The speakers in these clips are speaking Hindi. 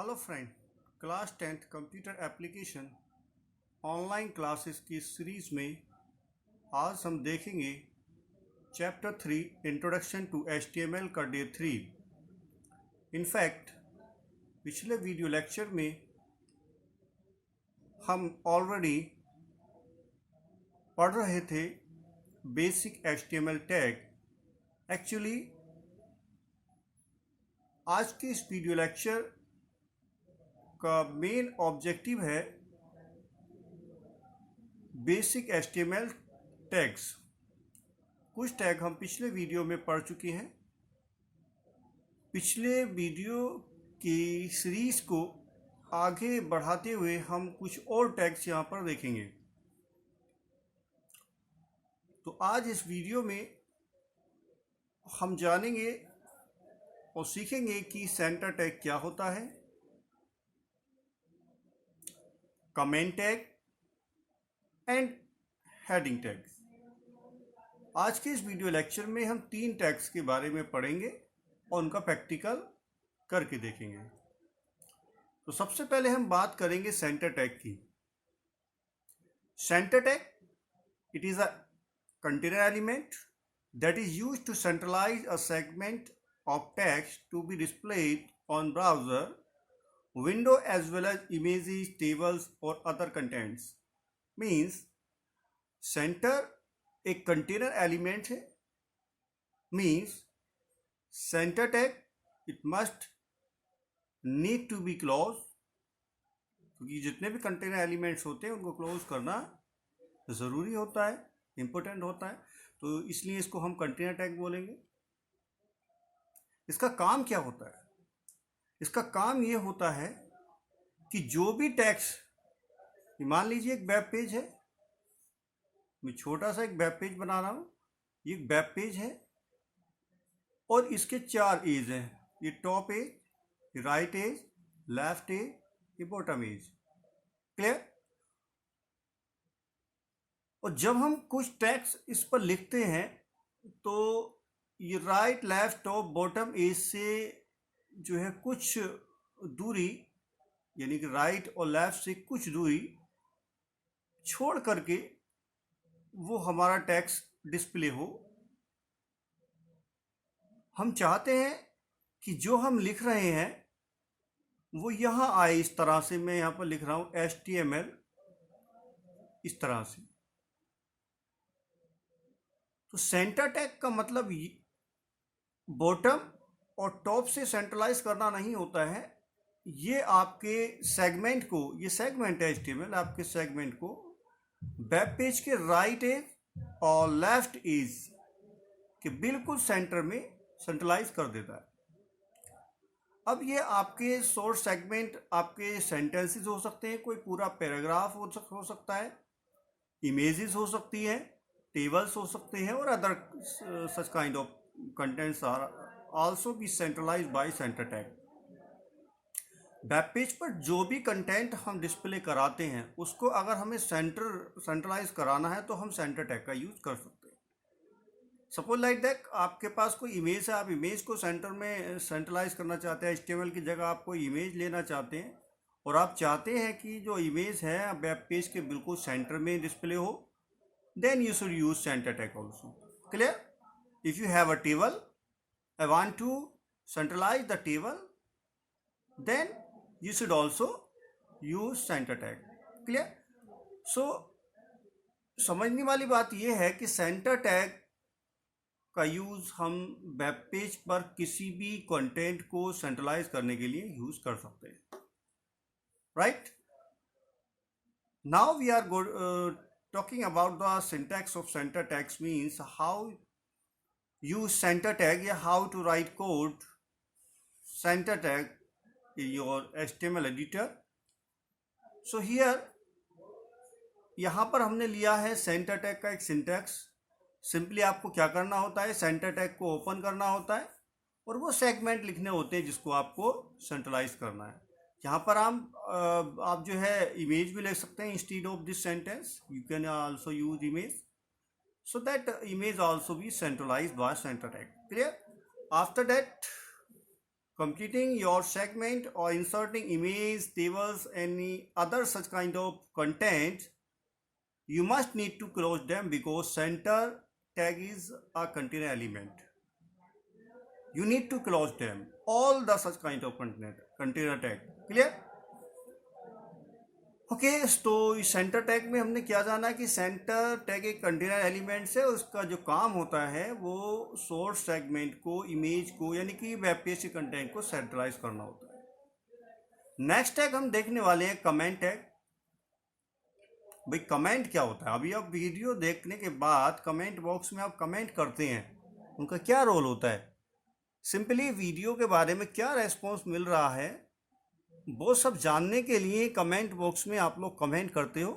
Hello friend, class 10th computer application online classes की सीरीज़ में आज हम देखेंगे चैप्टर 3 इंट्रोडक्शन टू HTML का डे 3। इनफैक्ट पिछले वीडियो लेक्चर में हम ऑलरेडी पढ़ रहे थे बेसिक HTML टैग। एक्चुअली आज के इस वीडियो लेक्चर का मेन ऑब्जेक्टिव है बेसिक HTML टैग्स। कुछ टैग हम पिछले वीडियो में पढ़ चुके हैं। पिछले वीडियो की सीरीज़ को आगे बढ़ाते हुए हम कुछ और टैग्स यहाँ पर देखेंगे। तो आज इस वीडियो में हम जानेंगे और सीखेंगे कि सेंटर टैग क्या होता है, comment tag and heading tag. आज के इस वीडियो लेक्चर में हम 3 टैग्स के बारे में पढ़ेंगे और उनका प्रैक्टिकल करके देखेंगे। तो सबसे पहले हम बात करेंगे सेंटर टैग की। Centre tag, it is a container element that is used to centralize a segment of text to be displayed on browser window as well as images, tables or other contents. Means center एक container element है। Means center tag it must need to be closed, क्योंकि जितने भी कंटेनर एलिमेंट्स होते हैं उनको क्लोज करना ज़रूरी होता है, इम्पोर्टेंट होता है, तो इसलिए इसको हम कंटेनर टैग बोलेंगे। इसका काम क्या होता है? इसका काम ये होता है कि जो भी टैग्स, मान लीजिए एक वेब पेज है, मैं छोटा सा एक वेब पेज बना रहा हूँ, ये एक वेब पेज है और इसके 4 एज हैं, ये टॉप एज, ये राइट एज, लेफ्ट एज, ये बॉटम एज। क्लियर? और जब हम कुछ टैग्स इस पर लिखते हैं तो ये right, left, top, bottom edge से जो है कुछ दूरी, यानी कि राइट और लेफ्ट से कुछ दूरी छोड़ करके वो हमारा टेक्स्ट डिस्प्ले हो। हम चाहते हैं कि जो हम लिख रहे हैं वो यहाँ आए, इस तरह से। मैं यहाँ पर लिख रहा हूँ HTML इस तरह से। तो सेंटर टैग का मतलब बॉटम और टॉप से सेंट्रलाइज करना नहीं होता है। ये आपके सेगमेंट को, ये सेगमेंट है HTML, आपके सेगमेंट को वेब पेज के राइट एज और लेफ्ट एज के बिल्कुल सेंटर में सेंट्रलाइज कर देता है। अब ये आपके सोर्स सेगमेंट, आपके सेंटेंसेस हो सकते हैं, कोई पूरा पैराग्राफ हो सकता है, इमेजेस हो सकती है, टेबल्स हो सकते हैं और other such kind of contents are also be centralised by centre tag. Web page पर जो भी कंटेंट हम डिस्प्ले कराते हैं उसको अगर हमें सेंट्रलाइज कराना है तो हम सेंटर टैग का यूज कर सकते हैं। सपोज लाइक दैट, आपके पास कोई इमेज है, आप इमेज को सेंटर में सेंट्रलाइज करना चाहते हैं, HTML की जगह आप कोई इमेज लेना चाहते हैं और आप चाहते हैं कि जो इमेज है वेब पेज के बिल्कुल सेंटर में डिस्प्ले हो, then you should use center tag also. Clear? If you have a table, I want to centralize the table, then you should also use center tag. Clear? So समझने वाली बात यह है कि सेंटर टैग का यूज हम वेब पेज पर किसी भी कंटेंट को सेंट्रलाइज करने के लिए यूज कर सकते हैं। Right? Now we are talking about the syntax of center tags, means how use center tag, या how to write code center tag in your HTML editor. So here यहाँ पर हमने लिया है सेंटर टैग का एक सिंटैक्स। सिंपली आपको क्या करना होता है, सेंटर टैग को ओपन करना होता है और वो सेगमेंट लिखने होते हैं जिसको आपको सेंट्रलाइज करना है। यहाँ पर आप जो है इमेज भी ले सकते हैं। Instead of this sentence you can also use image, so that image also be centralised by centre tag. Clear? After that completing your segment or inserting image, tables, any other such kind of content, you must need to close them because center tag is a container element. You need to close them, all the such kind of container tag. Clear? Okay तो इस सेंटर टैग में हमने क्या जाना कि सेंटर टैग एक कंटेनर एलिमेंट्स है, उसका जो काम होता है वो सोर्स सेगमेंट को, इमेज को, यानी कि वेब पेज के कंटेंट को सेंट्रलाइज करना होता है। नेक्स्ट टैग हम देखने वाले हैं कमेंट टैग। भाई कमेंट क्या होता है? अभी आप वीडियो देखने के बाद कमेंट बॉक्स में आप कमेंट करते हैं, उनका क्या रोल होता है? सिंपली वीडियो के बारे में क्या रेस्पॉन्स मिल रहा है वो सब जानने के लिए कमेंट बॉक्स में आप लोग कमेंट करते हो,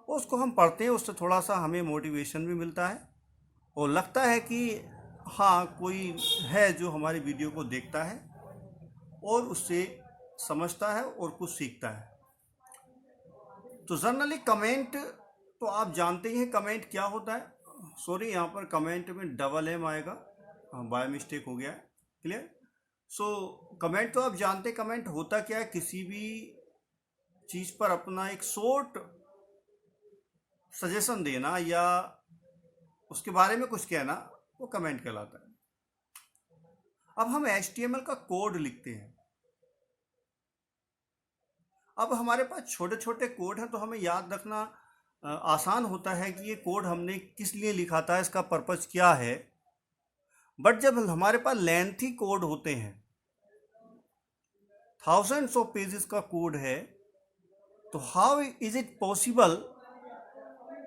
उसको हम पढ़ते हैं, उससे थोड़ा सा हमें मोटिवेशन भी मिलता है और लगता है कि हाँ कोई है जो हमारी वीडियो को देखता है और उससे समझता है और कुछ सीखता है। तो जनरली कमेंट तो आप जानते ही हैं कमेंट क्या होता है। सॉरी, यहाँ पर कमेंट में डबल एम आएगा, बाय मिस्टेक हो गया है। क्लियर? सो कमेंट तो आप जानते, कमेंट होता क्या है? किसी भी चीज़ पर अपना एक शॉर्ट सजेशन देना या उसके बारे में कुछ कहना, वो कमेंट कहलाता है। अब हम HTML का कोड लिखते हैं। अब हमारे पास छोटे छोटे कोड हैं तो हमें याद रखना आसान होता है कि ये कोड हमने किस लिए लिखा था, इसका पर्पस क्या है। बट जब हमारे पास लेंथी कोड होते हैं, थाउजेंड्स ऑफ पेजेस का कोड है, तो how is it possible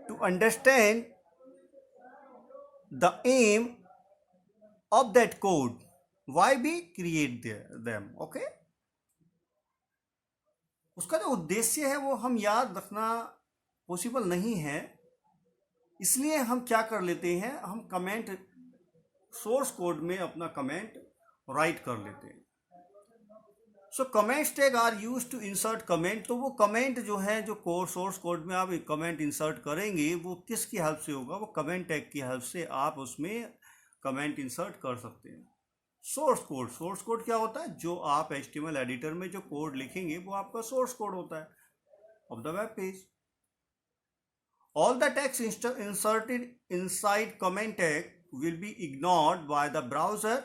to understand the aim of that code, why we create them? Okay, उसका जो उद्देश्य है वो हम याद रखना पॉसिबल नहीं है, इसलिए हम क्या कर लेते हैं, हम कमेंट सोर्स कोड में अपना कमेंट राइट कर लेते हैं। So comments tag are use to insert comment. तो वो कमेंट जो है, जो कोड सोर्स कोड में आप कमेंट इंसर्ट करेंगे, वो किसकी हेल्प से होगा? वो कमेंट टैग की हेल्प से आप उसमें कमेंट इंसर्ट कर सकते हैं। सोर्स कोड क्या होता है? जो आप HTML एडिटर में जो कोड लिखेंगे वो आपका सोर्स कोड होता है of the web page. All the text inserted inside comment tag will be ignored by the browser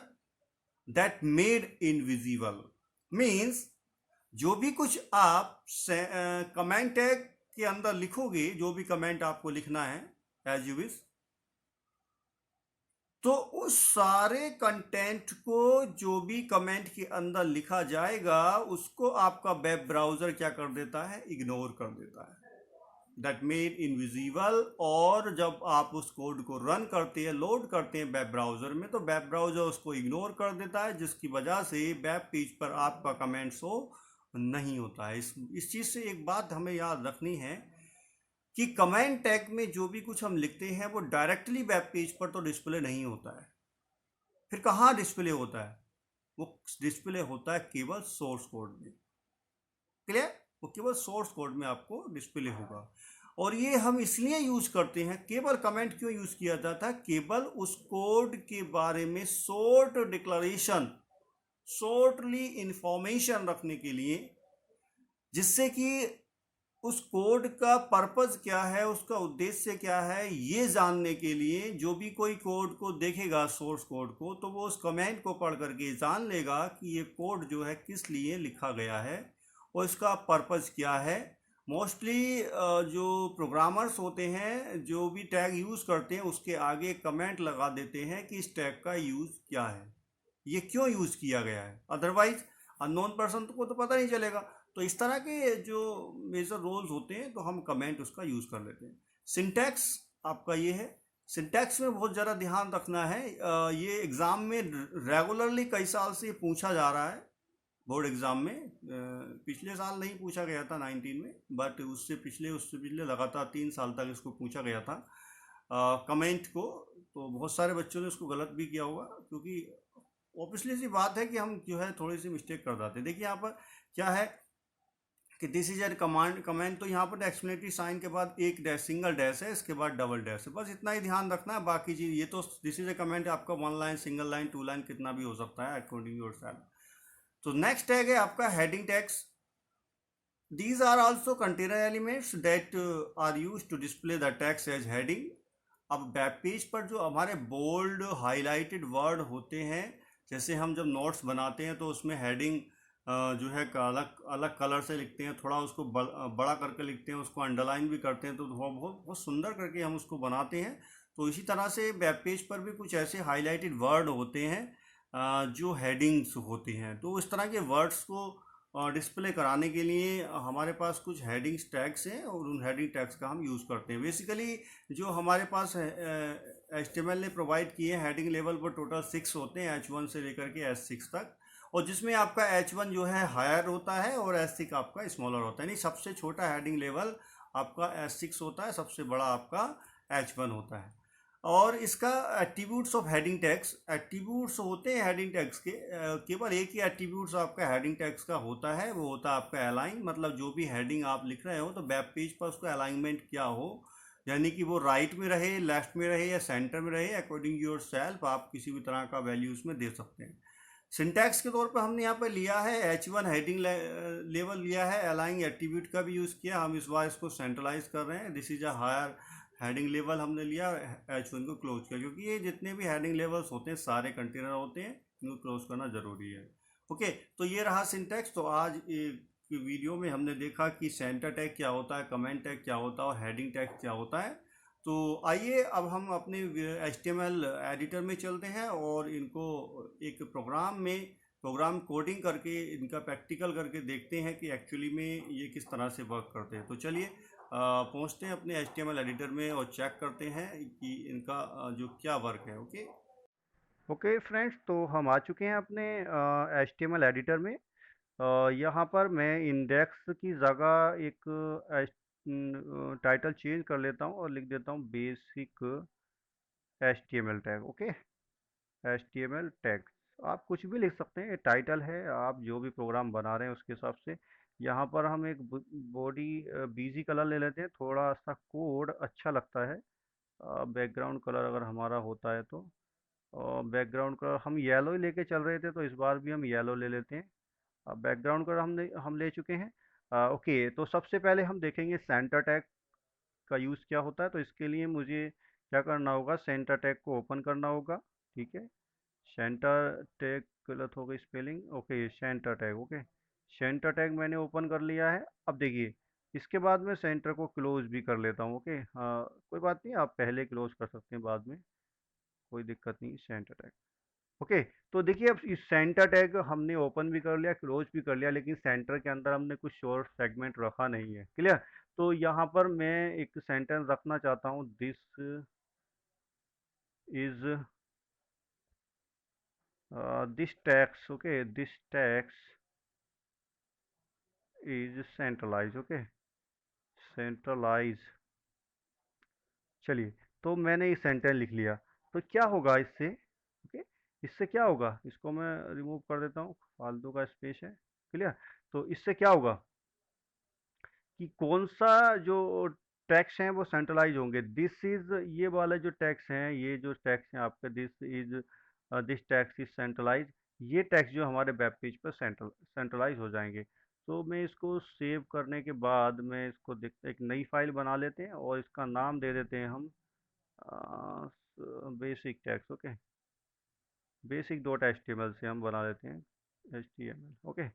that made invisible. Means जो भी कुछ आप कमेंट टैग के अंदर लिखोगे, जो भी कमेंट आपको लिखना है एज यू विश, तो उस सारे कंटेंट को जो भी कमेंट के अंदर लिखा जाएगा उसको आपका वेब ब्राउज़र क्या कर देता है? इग्नोर कर देता है, दैट मेड इनविजिबल। और जब आप उस कोड को रन करते हैं, लोड करते हैं वेब ब्राउज़र में, तो वेब ब्राउज़र उसको इग्नोर कर देता है, जिसकी वजह से वेब पेज पर आपका कमेंट शो नहीं होता है। इस चीज़ से एक बात हमें याद रखनी है कि कमेंट टैग में जो भी कुछ हम लिखते हैं वो डायरेक्टली वेब पेज पर तो डिस्प्ले नहीं होता है। फिर कहाँ डिस्प्ले होता है? वो डिस्प्ले होता है केवल सोर्स कोड में। क्लियर? वो केवल सोर्स कोड में आपको डिस्प्ले होगा। और ये हम इसलिए यूज करते हैं, केवल कमेंट क्यों यूज किया जाता है? केवल उस कोड के बारे में शॉर्ट डिक्लेरेशन, शॉर्टली इंफॉर्मेशन रखने के लिए, जिससे कि उस कोड का पर्पस क्या है, उसका उद्देश्य क्या है, ये जानने के लिए जो भी कोई कोड को देखेगा, सोर्स कोड को, तो वो उस कमेंट को पढ़ करके जान लेगा कि ये कोड जो है किस लिए लिखा गया है और इसका पर्पस क्या है। मोस्टली जो प्रोग्रामर्स होते हैं, जो भी टैग यूज़ करते हैं, उसके आगे कमेंट लगा देते हैं कि इस टैग का यूज़ क्या है, ये क्यों यूज़ किया गया है, अदरवाइज अननोन पर्सन को तो पता नहीं चलेगा। तो इस तरह के जो मेजर रोल्स होते हैं तो हम कमेंट उसका यूज़ कर लेते हैं। सिंटैक्स आपका ये है। सिंटैक्स में बहुत ज़्यादा ध्यान रखना है। ये एग्ज़ाम में रेगुलरली कई साल से पूछा जा रहा है, बोर्ड एग्ज़ाम में। पिछले साल नहीं पूछा गया था 19 में, बट उससे पिछले लगातार 3 साल तक इसको पूछा गया था कमेंट को। तो बहुत सारे बच्चों ने उसको गलत भी किया होगा, क्योंकि ऑब्वियसली सी बात है कि हम जो है थोड़ी सी मिस्टेक कर जाते हैं। देखिए यहाँ पर क्या है कि दिस इज ए कमेंट, तो यहाँ पर एक्सप्लेनेटरी साइन के बाद एक डैश, सिंगल डैश है, इसके बाद डबल डैश है, बस इतना ही ध्यान रखना है। बाकी चीज़ ये तो दिस इज ए कमेंट आपका 1 लाइन, सिंगल लाइन, 2 लाइन कितना भी हो सकता है अकॉर्डिंग योर सेल्फ। तो नेक्स्ट टैग है आपका heading tags. These are also container elements that are used to display the text as heading। अब वेब पेज पर जो हमारे बोल्ड हाईलाइटेड वर्ड होते हैं, जैसे हम जब नोट्स बनाते हैं तो उसमें हेडिंग जो है अलग अलग कलर से लिखते हैं, थोड़ा उसको बड़ा करके लिखते हैं, उसको अंडरलाइन भी करते हैं, तो बहुत बहुत सुंदर करके हम उसको बनाते हैं। तो इसी तरह से वेब पेज पर भी कुछ ऐसे हाईलाइटेड वर्ड होते हैं जो हेडिंग्स होती हैं। तो इस तरह के वर्ड्स को डिस्प्ले कराने के लिए हमारे पास कुछ हेडिंग्स टैग्स हैं और उन हेडिंग टैग्स का हम यूज़ करते हैं। बेसिकली जो हमारे पास HTML ने प्रोवाइड किए हैं, हेडिंग लेवल पर टोटल 6 होते हैं, H1 से लेकर के H6 तक, और जिसमें आपका H1 जो है हायर होता है और H6 आपका स्मॉलर होता है। यानी सबसे छोटा हेडिंग लेवल आपका H6 होता है, सबसे बड़ा आपका H1 होता है। और इसका attributes of heading tags, attributes होते हैं हेडिंग टैग्स के, केवल एक ही एट्रीब्यूट्स आपका हेडिंग टैग्स का होता है, वो होता है आपका अलाइन। मतलब जो भी हेडिंग आप लिख रहे हो तो वेब पेज पर उसका अलाइनमेंट क्या हो, यानी कि वो राइट में रहे, लेफ्ट में रहे या सेंटर में रहे, अकॉर्डिंग योर सेल्फ आप किसी भी तरह का वैल्यू उसमें दे सकते हैं। सिंटैक्स के तौर पर हमने यहाँ पर लिया है H1 हेडिंग लेवल लिया है, अलाइंग एट्रीब्यूट का भी यूज़ किया। हम इस बार इसको सेंट्रलाइज कर रहे हैं, this is a higher heading level हमने लिया, H1 को क्लोज किया, क्योंकि ये जितने भी हेडिंग लेवल्स होते हैं सारे कंटेनर होते हैं, इनको क्लोज करना ज़रूरी है। ओके, तो ये रहा सिंटैक्स। तो आज की वीडियो में हमने देखा कि सेंटर टैग क्या होता है, कमेंट टैग क्या होता है और हेडिंग टैग क्या होता है। तो आइए अब हम अपने HTML एडिटर में चलते हैं और इनको एक प्रोग्राम कोडिंग करके इनका प्रैक्टिकल करके देखते हैं कि एक्चुअली में ये किस तरह से वर्क करते हैं। तो चलिए पहुंचते हैं अपने HTML एडिटर में और चेक करते हैं कि इनका जो क्या वर्क है। ओके ओके फ्रेंड्स, तो हम आ चुके हैं अपने HTML एडिटर में। यहाँ पर मैं इंडेक्स की जगह एक टाइटल चेंज कर लेता हूँ और लिख देता हूँ basic HTML tag. Okay, HTML tag आप कुछ भी लिख सकते हैं, ये टाइटल है, आप जो भी प्रोग्राम बना रहे हैं उसके हिसाब से। यहाँ पर हम एक बॉडी बीजी कलर ले लेते हैं, थोड़ा सा कोड अच्छा लगता है। बैकग्राउंड कलर अगर हमारा होता है तो बैकग्राउंड कलर हम येलो ही लेके चल रहे थे, तो इस बार भी हम येलो ले लेते हैं। अब बैकग्राउंड कलर हम ले चुके हैं। ओके, तो सबसे पहले हम देखेंगे सेंटर टैग का यूज़ क्या होता है। तो इसके लिए मुझे क्या करना होगा, सेंटर टैग को ओपन करना होगा। ठीक है, सेंटर टैग गलत हो गई spelling. Okay, centre tag. Okay, centre tag मैंने ओपन कर लिया है। अब देखिए, इसके बाद मैं सेंटर को क्लोज भी कर लेता हूँ। ओके, हाँ कोई बात नहीं, आप पहले क्लोज कर सकते हैं, बाद में कोई दिक्कत नहीं। Centre tag. ओके, तो देखिए अब इस सेंटर टैग हमने ओपन भी कर लिया, क्लोज भी कर लिया, लेकिन सेंटर के अंदर हमने कुछ शॉर्ट सेगमेंट रखा नहीं है। क्लियर? तो यहाँ पर मैं एक सेंटेंस रखना चाहता हूँ, this is this text. Okay, this text is centralise. Okay, centralise. चलिए, तो मैंने ये सेंटेंस लिख लिया। तो क्या होगा इससे? ओके, इससे क्या होगा, इसको मैं रिमूव कर देता हूँ, फालतू का स्पेस है। क्लियर? तो इससे क्या होगा कि कौन सा जो टैक्स हैं वो सेंट्रलाइज होंगे। दिस इज, ये वाला जो टैक्स हैं, ये जो टैक्स हैं आपका, दिस टैक्स इज सेंट्रलाइज, ये टैक्स जो हमारे वेब पेज पर सेंट्रलाइज हो जाएंगे। तो मैं इसको सेव करने के बाद मैं इसको एक नई फाइल बना लेते हैं और इसका नाम दे देते हैं हम basic tax. Okay, basic dot HTML से हम बना लेते हैं HTML। ओके,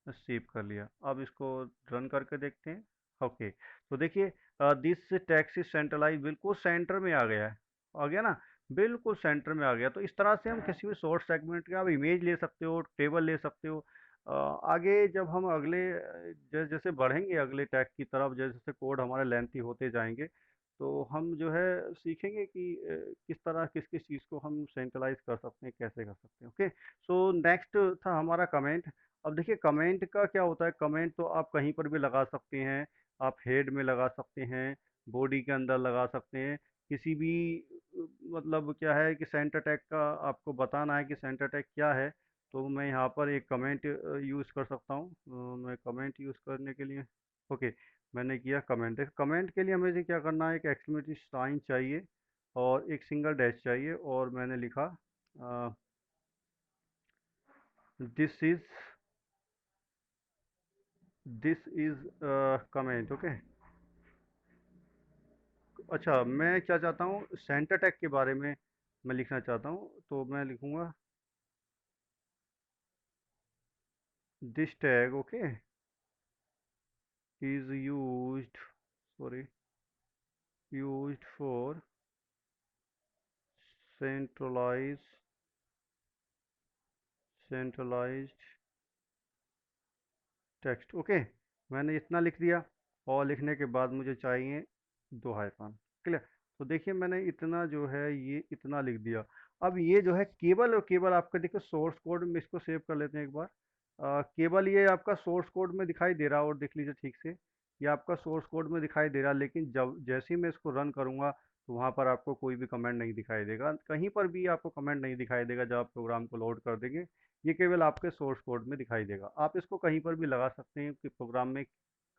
सेव कर लिया। अब इसको रन करके देखते हैं। ओके, तो देखिए दिस टैक्स इज सेंट्रलाइज, बिल्कुल सेंटर में आ गया है, आ गया ना, बिल्कुल सेंटर में आ गया। तो इस तरह से हम किसी भी शॉर्ट सेगमेंट का आप इमेज ले सकते हो, टेबल ले सकते हो। आगे जब हम अगले जैसे बढ़ेंगे अगले टैग की तरफ, जैसे जैसे कोड हमारे लेंथी होते जाएंगे, तो हम जो है सीखेंगे कि किस तरह किस किस चीज़ को हम सेंट्रलाइज कर सकते हैं, कैसे कर सकते हैं। ओके, सो नेक्स्ट था हमारा कमेंट। अब देखिए कमेंट का क्या होता है, कमेंट तो आप कहीं पर भी लगा सकते हैं, आप हेड में लगा सकते हैं, बॉडी के अंदर लगा सकते हैं, किसी भी मतलब क्या है कि सेंटर टैग का आपको बताना है कि सेंटर टैग क्या है, तो मैं यहाँ पर एक कमेंट यूज़ कर सकता हूँ। मैं कमेंट यूज़ करने के लिए, ओके, मैंने किया कमेंट। देखो कमेंट के लिए हमें क्या करना है, एक एक्सक्लेमेटरी साइन चाहिए और एक सिंगल डैश चाहिए, और मैंने लिखा दिस इज कमेंट, ओके। अच्छा, मैं क्या चाहता हूँ, सेंटर टैग के बारे में मैं लिखना चाहता हूँ, तो मैं लिखूँगा this tag, okay, is used, sorry, used for centralise centralised text, okay. मैंने इतना लिख दिया, और लिखने के बाद मुझे चाहिए दो हाइफन। क्लियर। तो देखिए मैंने इतना जो है ये इतना लिख दिया। अब ये जो है केवल और केवल आपका, देखो सोर्स कोड में, इसको सेव कर लेते हैं एक बार। केवल ये आपका सोर्स कोड में दिखाई दे रहा, और देख लीजिए ठीक से, ये आपका सोर्स कोड में दिखाई दे रहा, लेकिन जब जैसे ही मैं इसको रन करूँगा तो वहाँ पर आपको कोई भी कमेंट नहीं दिखाई देगा, कहीं पर भी आपको कमेंट नहीं दिखाई देगा जब आप प्रोग्राम को लोड कर देंगे। ये केवल आपके सोर्स कोड में दिखाई देगा। आप इसको कहीं पर भी लगा सकते हैं कि प्रोग्राम में,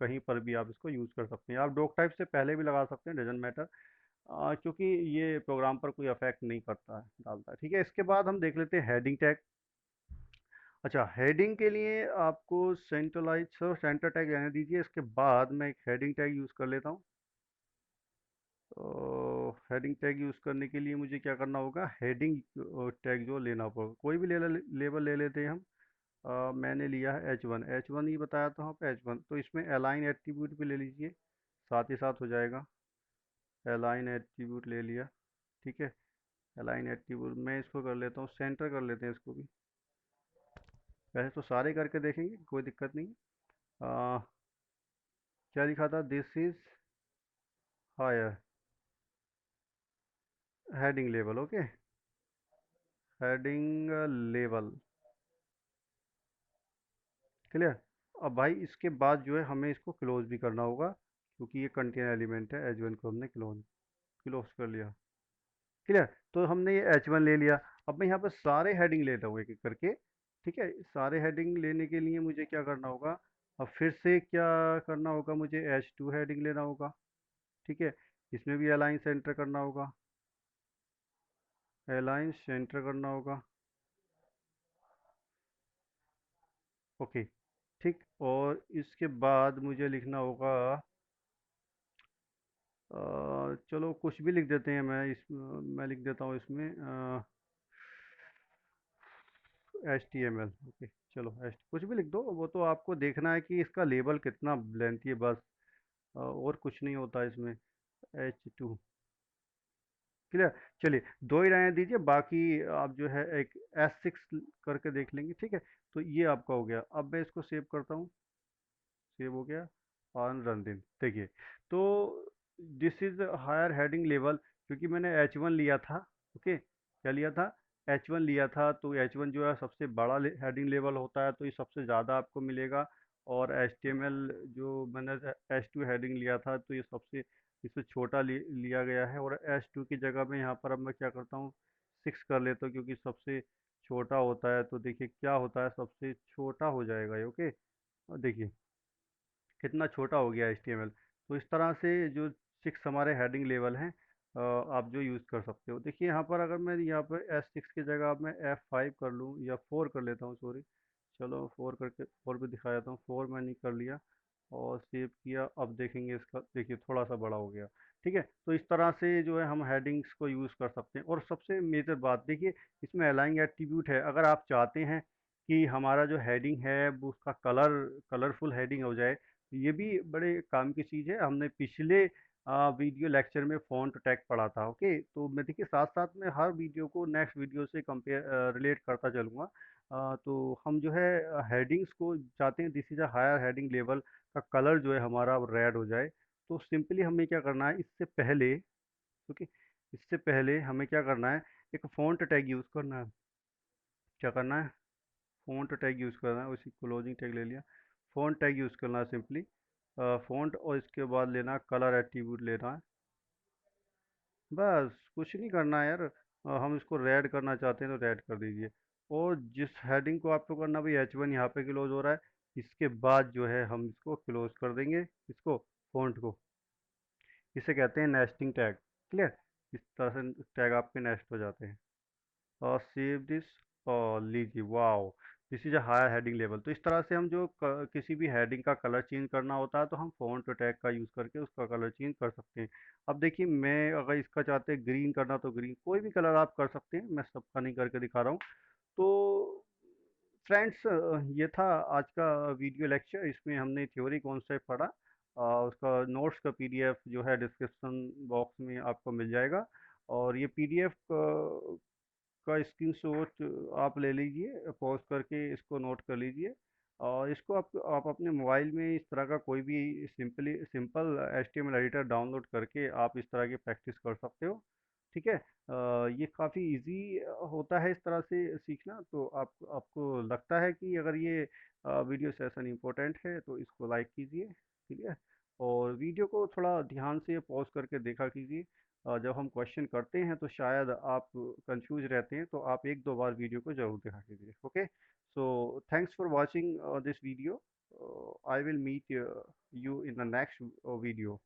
कहीं पर भी आप इसको यूज़ कर सकते हैं। आप डॉक टाइप से पहले भी लगा सकते हैं, डजेंट मैटर, क्योंकि ये प्रोग्राम पर कोई अफेक्ट नहीं करता है, डालता है। ठीक है, इसके बाद हम देख लेते हैं हेडिंग टैग। अच्छा, हेडिंग के लिए आपको सेंट्रलाइज सेंटर टैग रहने दीजिए, इसके बाद मैं एक हेडिंग टैग यूज़ कर लेता हूँ। तो हेडिंग टैग यूज़ करने के लिए मुझे क्या करना होगा, हेडिंग टैग जो लेना होगा, कोई भी लेबल ले लेते हैं हम। मैंने लिया है H1, H1 ही बताया था वहाँ पे, H1। तो इसमें अलाइन एट्रीब्यूट भी ले लीजिए, साथ ही साथ हो जाएगा। अलाइन एट्रीब्यूट ले लिया, ठीक है। अलाइन एट्रीब्यूट मैं इसको कर लेता हूँ, सेंटर कर लेते हैं इसको भी। वैसे तो सारे करके देखेंगे, कोई दिक्कत नहीं। आ, क्या लिखा था, this is higher heading level, okay, heading level, clear. अब भाई इसके बाद जो है हमें इसको क्लोज भी करना होगा, क्योंकि ये कंटेन एलिमेंट है। H1 को हमने क्लोज क्लोज कर लिया, क्लियर। तो हमने ये H1 ले लिया। अब मैं यहाँ पर सारे हेडिंग लेता हूँ एक एक करके, ठीक है। सारे हेडिंग लेने के लिए मुझे क्या करना होगा, अब फिर से क्या करना होगा, मुझे H2 हेडिंग लेना होगा, ठीक है। इसमें भी अलाइन सेंटर करना होगा, अलाइन सेंटर करना होगा, ओके, ठीक। और इसके बाद मुझे लिखना होगा, चलो कुछ भी लिख देते हैं, मैं लिख देता हूँ इसमें HTML, ओके। चलो कुछ भी लिख दो, वो तो आपको देखना है कि इसका लेबल कितना लेंथी है, बस। और कुछ नहीं होता इसमें। H2, clear. चलिए, दो ही रहने दीजिए, बाकी आप जो है एक S6 करके देख लेंगे, ठीक है। तो ये आपका हो गया। अब मैं इसको सेव करता हूँ, सेव हो गया, और रन दिन, देखिए। तो this is higher heading level, क्योंकि मैंने H1 लिया था, ओके। क्या लिया था, H1 लिया था। तो H1 जो है सबसे बड़ा हेडिंग लेवल होता है, तो ये सबसे ज़्यादा आपको मिलेगा। और HTML जो मैंने H2 हेडिंग लिया था, तो ये सबसे इससे छोटा लिया गया है। और H2 की जगह में यहाँ पर अब मैं क्या करता हूँ, 6 कर लेता हूँ, क्योंकि सबसे छोटा होता है। तो देखिए क्या होता है, सबसे छोटा हो जाएगा ये, ओके। और देखिए कितना छोटा हो गया HTML। तो इस तरह से जो 6 हमारे हेडिंग लेवल हैं, आप जो यूज़ कर सकते हो। देखिए यहाँ पर अगर मैं यहाँ पर S6 की जगह अब मैं F5 कर लूँ, या 4 कर लेता हूँ, सॉरी। चलो 4 करके 4 भी दिखा देता हूँ, 4 मैंने कर लिया और सेव किया। अब देखेंगे इसका, देखिए थोड़ा सा बड़ा हो गया, ठीक है। तो इस तरह से जो है हम हेडिंग्स को यूज़ कर सकते हैं। और सबसे मेजर बात देखिए, इसमें अलाइंग एट्रीब्यूट है। अगर आप चाहते हैं कि हमारा जो हेडिंग है वो उसका कलरफुल हेडिंग हो जाए, तो ये भी बड़े काम की चीज़ है। हमने पिछले वीडियो लेक्चर में फ़ॉन्ट टैग पढ़ा था, ओके। तो मैं देखिए साथ साथ में हर वीडियो को नेक्स्ट वीडियो से कंपेयर रिलेट करता चलूँगा। तो हम जो है हेडिंग्स को चाहते हैं, this is a higher heading level का कलर जो है हमारा रेड हो जाए। तो सिंपली हमें क्या करना है, इससे पहले, ओके, इससे पहले हमें क्या करना है, एक फ़ॉन्ट टैग यूज़ करना है। क्या करना है, फ़ॉन्ट टैग यूज़ करना है। उसी क्लोजिंग टैग ले लिया, फ़ॉन्ट टैग यूज़ करना है सिंपली, फ़ॉन्ट। और इसके बाद लेना कलर एट्रीब्यूट लेना है, बस कुछ नहीं करना है यार। हम इसको रेड करना चाहते हैं तो रेड कर दीजिए। और जिस हेडिंग को आपको करना भाई, H1 यहाँ पे क्लोज हो रहा है, इसके बाद जो है हम इसको क्लोज कर देंगे, इसको, फॉन्ट को। इसे कहते हैं नेस्टिंग टैग, क्लियर। इस तरह से टैग आपके नेस्ट हो जाते हैं। और सेव दिस, और लीजिए, wow. This is a higher heading level. तो इस तरह से हम जो किसी भी हेडिंग का कलर चेंज करना होता है तो हम फॉन्ट टैग का यूज़ करके उसका कलर चेंज कर सकते हैं। अब देखिए, मैं अगर इसका चाहते हैं ग्रीन करना तो ग्रीन, कोई भी कलर आप कर सकते हैं, मैं सबका नहीं करके दिखा रहा हूँ। तो फ्रेंड्स, ये था आज का वीडियो लेक्चर। इसमें हमने थ्योरी कॉन्सेप्ट पढ़ा। उसका नोट्स का पीडीएफ जो है डिस्क्रिप्शन बॉक्स में आपको मिल जाएगा। और ये पीडीएफ का स्क्रीनशॉट आप ले लीजिए, पॉज करके इसको नोट कर लीजिए। और इसको आप अपने मोबाइल में इस तरह का कोई भी सिंपल एचटीएमएल एडिटर डाउनलोड करके आप इस तरह की प्रैक्टिस कर सकते हो। ठीक है। ये काफ़ी इजी होता है इस तरह से सीखना। तो आपको लगता है कि अगर ये वीडियो सेशन इम्पोर्टेंट है तो इसको लाइक कीजिए। ठीक है। और वीडियो को थोड़ा ध्यान से पॉज करके देखा कीजिए। जब हम क्वेश्चन करते हैं तो शायद आप कंफ्यूज रहते हैं, तो आप एक दो बार वीडियो को जरूर देखा कीजिए। Okay, so thanks for watching this video. I will meet you in the next video.